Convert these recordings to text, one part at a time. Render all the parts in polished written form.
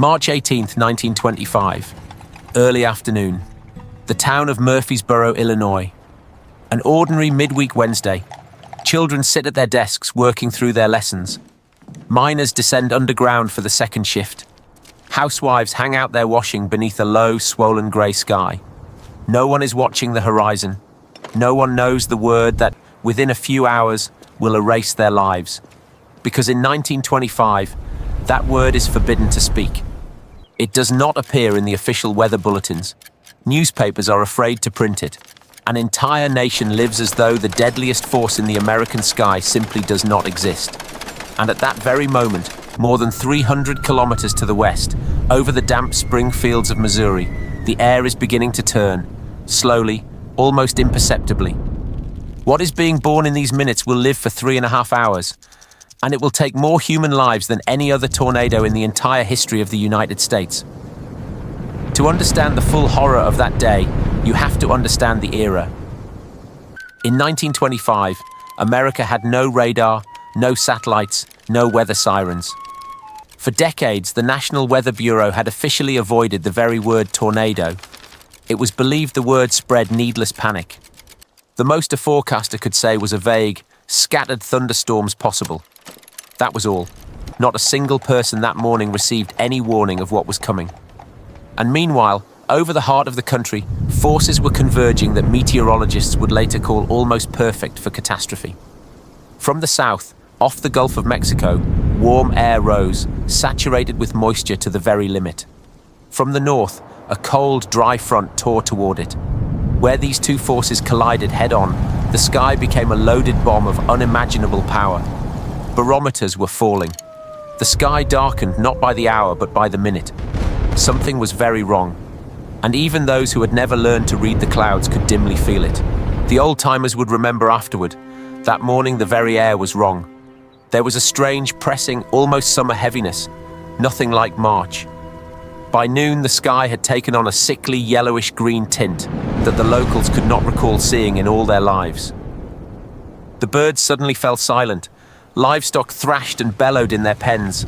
March 18, 1925. Early afternoon. The town of Murphysboro, Illinois. An ordinary midweek Wednesday. Children sit at their desks working through their lessons. Miners descend underground for the second shift. Housewives hang out their washing beneath a low, swollen grey sky. No one is watching the horizon. No one knows the word that, within a few hours, will erase their lives. Because in 1925, that word is forbidden to speak. It does not appear in the official weather bulletins. Newspapers are afraid to print it. An entire nation lives as though the deadliest force in the American sky simply does not exist. And at that very moment, more than 300 kilometers to the west, over the damp spring fields of Missouri, the air is beginning to turn, slowly, almost imperceptibly. What is being born in these minutes will live for 3.5 hours, and it will take more human lives than any other tornado in the entire history of the United States. To understand the full horror of that day, you have to understand the era. In 1925, America had no radar, no satellites, no weather sirens. For decades, the National Weather Bureau had officially avoided the very word tornado. It was believed the word spread needless panic. The most a forecaster could say was a vague, scattered thunderstorms possible. That was all. Not a single person that morning received any warning of what was coming. And meanwhile, over the heart of the country, forces were converging that meteorologists would later call almost perfect for catastrophe. From the south, off the Gulf of Mexico, warm air rose, saturated with moisture to the very limit. From the north, a cold, dry front tore toward it. Where these two forces collided head-on, the sky became a loaded bomb of unimaginable power. Barometers were falling. The sky darkened not by the hour but by the minute. Something was very wrong. And even those who had never learned to read the clouds could dimly feel it. The old-timers would remember afterward. That morning the very air was wrong. There was a strange, pressing, almost summer heaviness. Nothing like March. By noon the sky had taken on a sickly yellowish-green tint that the locals could not recall seeing in all their lives. The birds suddenly fell silent. Livestock thrashed and bellowed in their pens.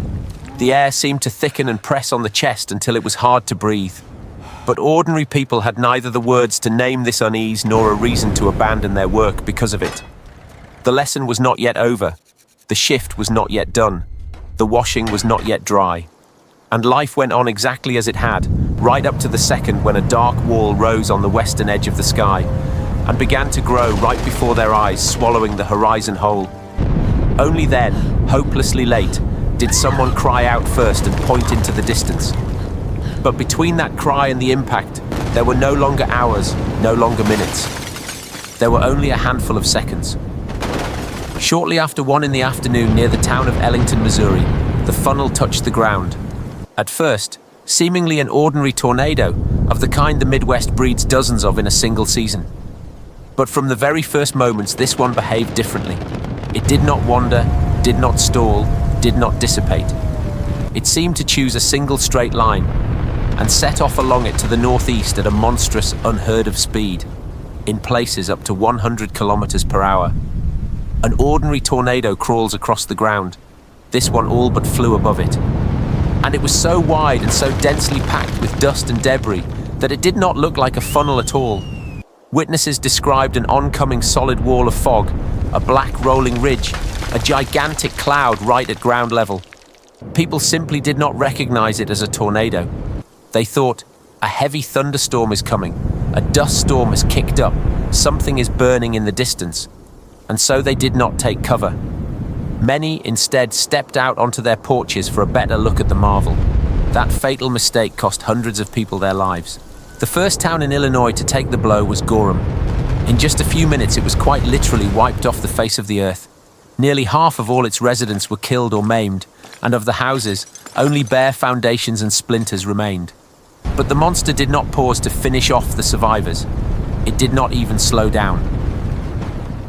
The air seemed to thicken and press on the chest until it was hard to breathe. But ordinary people had neither the words to name this unease nor a reason to abandon their work because of it. The lesson was not yet over. The shift was not yet done. The washing was not yet dry. And life went on exactly as it had, right up to the second when a dark wall rose on the western edge of the sky and began to grow right before their eyes, swallowing the horizon whole. Only then, hopelessly late, did someone cry out first and point into the distance. But between that cry and the impact, there were no longer hours, no longer minutes. There were only a handful of seconds. Shortly after 1 in the afternoon near the town of Ellington, Missouri, the funnel touched the ground. At first, seemingly an ordinary tornado, of the kind the Midwest breeds dozens of in a single season. But from the very first moments, this one behaved differently. It did not wander, did not stall, did not dissipate. It seemed to choose a single straight line and set off along it to the northeast at a monstrous, unheard-of speed, in places up to 100 kilometers per hour. An ordinary tornado crawls across the ground. This one all but flew above it. And it was so wide and so densely packed with dust and debris that it did not look like a funnel at all. Witnesses described an oncoming solid wall of fog, a black rolling ridge, a gigantic cloud right at ground level. People simply did not recognize it as a tornado. They thought, a heavy thunderstorm is coming, a dust storm has kicked up, something is burning in the distance. And so they did not take cover. Many instead stepped out onto their porches for a better look at the marvel. That fatal mistake cost hundreds of people their lives. The first town in Illinois to take the blow was Gorham. In just a few minutes, it was quite literally wiped off the face of the earth. Nearly half of all its residents were killed or maimed, and of the houses, only bare foundations and splinters remained. But the monster did not pause to finish off the survivors. It did not even slow down.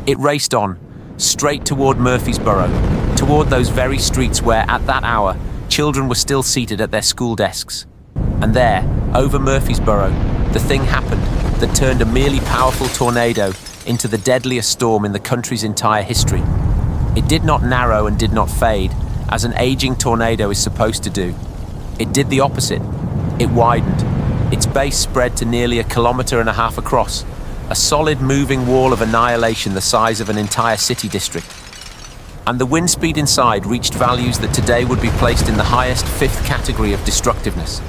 It raced on, straight toward Murphysboro, toward those very streets where, at that hour, children were still seated at their school desks. And there, over Murphysboro, the thing happened that turned a merely powerful tornado into the deadliest storm in the country's entire history. It did not narrow and did not fade, as an aging tornado is supposed to do. It did the opposite. It widened. Its base spread to nearly 1.5 kilometers across, a solid moving wall of annihilation the size of an entire city district. And the wind speed inside reached values that today would be placed in the highest 5th category of destructiveness,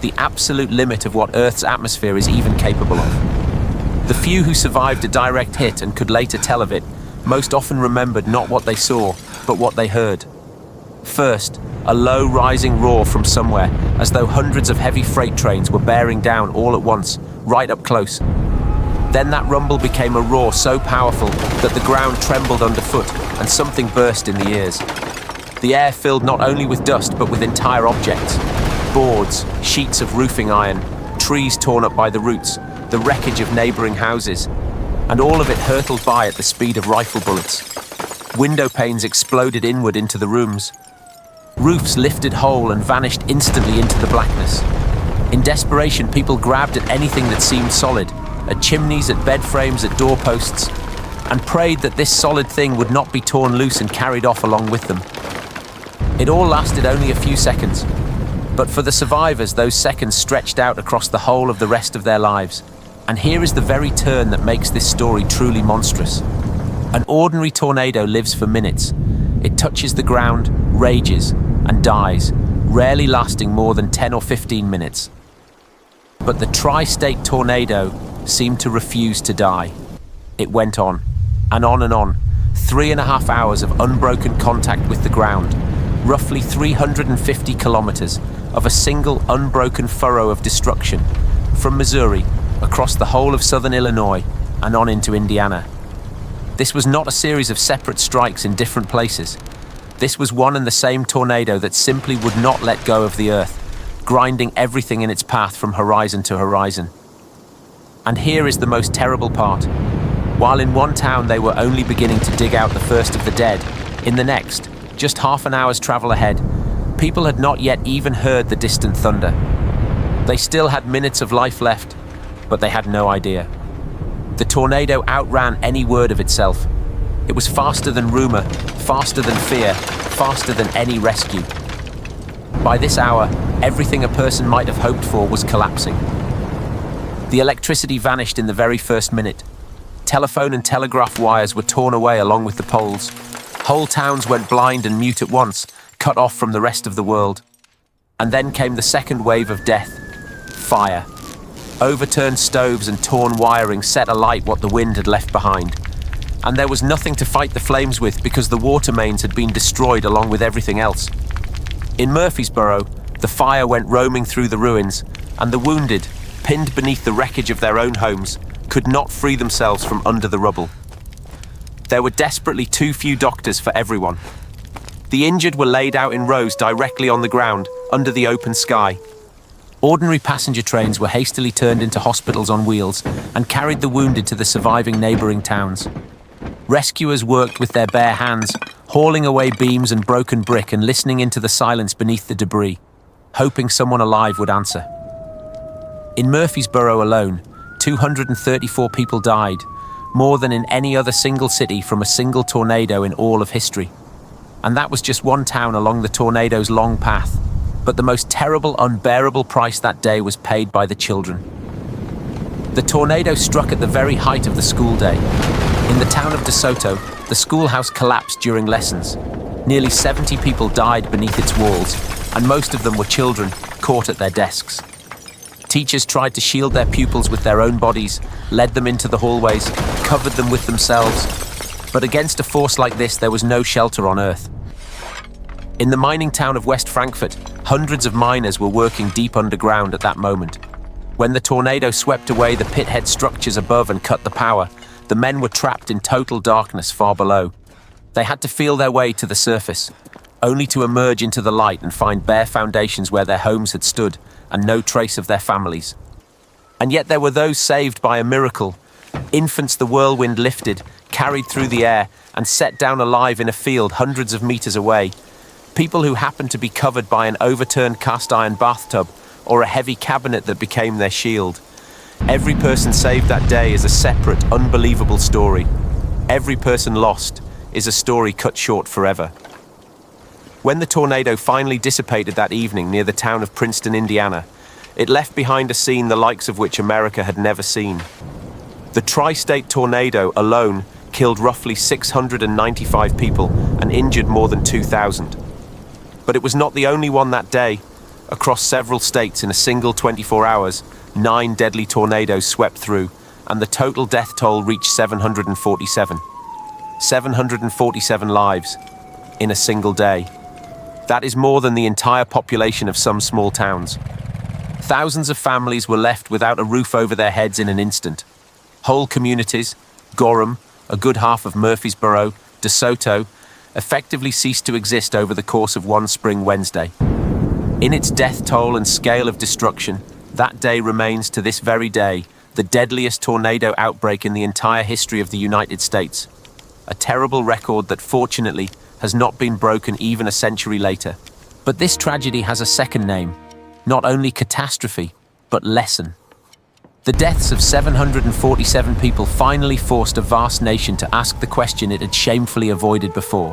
the absolute limit of what Earth's atmosphere is even capable of. The few who survived a direct hit and could later tell of it most often remembered not what they saw, but what they heard. First, a low rising roar from somewhere, as though hundreds of heavy freight trains were bearing down all at once, right up close. Then that rumble became a roar so powerful that the ground trembled underfoot and something burst in the ears. The air filled not only with dust but with entire objects. Boards, sheets of roofing iron, trees torn up by the roots, the wreckage of neighboring houses, and all of it hurtled by at the speed of rifle bullets. Window panes exploded inward into the rooms. Roofs lifted whole and vanished instantly into the blackness. In desperation, people grabbed at anything that seemed solid, at chimneys, at bed frames, at doorposts, and prayed that this solid thing would not be torn loose and carried off along with them. It all lasted only a few seconds, but for the survivors, those seconds stretched out across the whole of the rest of their lives. And here is the very turn that makes this story truly monstrous. An ordinary tornado lives for minutes. It touches the ground, rages, and dies, rarely lasting more than 10 or 15 minutes. But the tri-state tornado seemed to refuse to die. It went on, and on and on, 3.5 hours of unbroken contact with the ground, roughly 350 kilometers of a single unbroken furrow of destruction, from Missouri, across the whole of southern Illinois, and on into Indiana. This was not a series of separate strikes in different places. This was one and the same tornado that simply would not let go of the earth, grinding everything in its path from horizon to horizon. And here is the most terrible part. While in one town they were only beginning to dig out the first of the dead, in the next, just half an hour's travel ahead, people had not yet even heard the distant thunder. They still had minutes of life left, but they had no idea. The tornado outran any word of itself. It was faster than rumor, faster than fear, faster than any rescue. By this hour, everything a person might have hoped for was collapsing. The electricity vanished in the very first minute. Telephone and telegraph wires were torn away along with the poles. Whole towns went blind and mute at once, cut off from the rest of the world. And then came the second wave of death. Fire. Overturned stoves and torn wiring set alight what the wind had left behind. And there was nothing to fight the flames with because the water mains had been destroyed along with everything else. In Murphysboro, the fire went roaming through the ruins, and the wounded, pinned beneath the wreckage of their own homes, could not free themselves from under the rubble. There were desperately too few doctors for everyone. The injured were laid out in rows directly on the ground, under the open sky. Ordinary passenger trains were hastily turned into hospitals on wheels and carried the wounded to the surviving neighboring towns. Rescuers worked with their bare hands, hauling away beams and broken brick and listening into the silence beneath the debris, hoping someone alive would answer. In Murphysboro alone, 234 people died, more than in any other single city from a single tornado in all of history. And that was just one town along the tornado's long path. But the most terrible, unbearable price that day was paid by the children. The tornado struck at the very height of the school day. In the town of Soto, the schoolhouse collapsed during lessons. Nearly 70 people died beneath its walls, and most of them were children caught at their desks. Teachers tried to shield their pupils with their own bodies, led them into the hallways, covered them with themselves. But against a force like this, there was no shelter on Earth. In the mining town of West Frankfort, hundreds of miners were working deep underground at that moment. When the tornado swept away the pithead structures above and cut the power, the men were trapped in total darkness far below. They had to feel their way to the surface, only to emerge into the light and find bare foundations where their homes had stood and no trace of their families. And yet there were those saved by a miracle. Infants the whirlwind lifted, carried through the air, and set down alive in a field hundreds of meters away. People who happened to be covered by an overturned cast-iron bathtub or a heavy cabinet that became their shield. Every person saved that day is a separate, unbelievable story. Every person lost is a story cut short forever. When the tornado finally dissipated that evening near the town of Princeton, Indiana, it left behind a scene the likes of which America had never seen. The tri-state tornado alone killed roughly 695 people and injured more than 2,000. But it was not the only one that day. Across several states in a single 24 hours, 9 deadly tornadoes swept through, and the total death toll reached 747. 747 lives in a single day. That is more than the entire population of some small towns. Thousands of families were left without a roof over their heads in an instant. Whole communities, Gorham, a good half of Murphysboro, Soto, effectively ceased to exist over the course of one spring Wednesday. In its death toll and scale of destruction, that day remains to this very day the deadliest tornado outbreak in the entire history of the United States. A terrible record that fortunately has not been broken even a century later. But this tragedy has a second name, not only catastrophe, but lesson. The deaths of 747 people finally forced a vast nation to ask the question it had shamefully avoided before.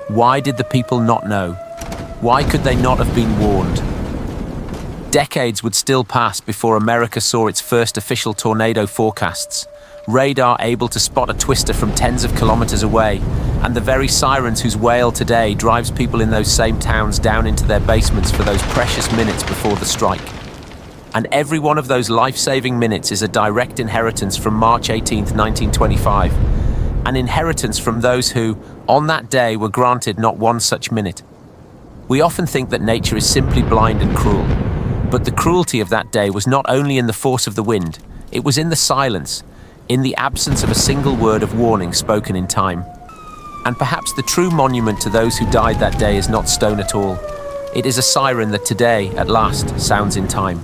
Why did the people not know? Why could they not have been warned? Decades would still pass before America saw its first official tornado forecasts. Radar able to spot a twister from tens of kilometers away, and the very sirens whose wail today drives people in those same towns down into their basements for those precious minutes before the strike. And every one of those life-saving minutes is a direct inheritance from March 18th, 1925. An inheritance from those who, on that day, were granted not one such minute. We often think that nature is simply blind and cruel, but the cruelty of that day was not only in the force of the wind, it was in the silence, in the absence of a single word of warning spoken in time. And perhaps the true monument to those who died that day is not stone at all. It is a siren that today, at last, sounds in time.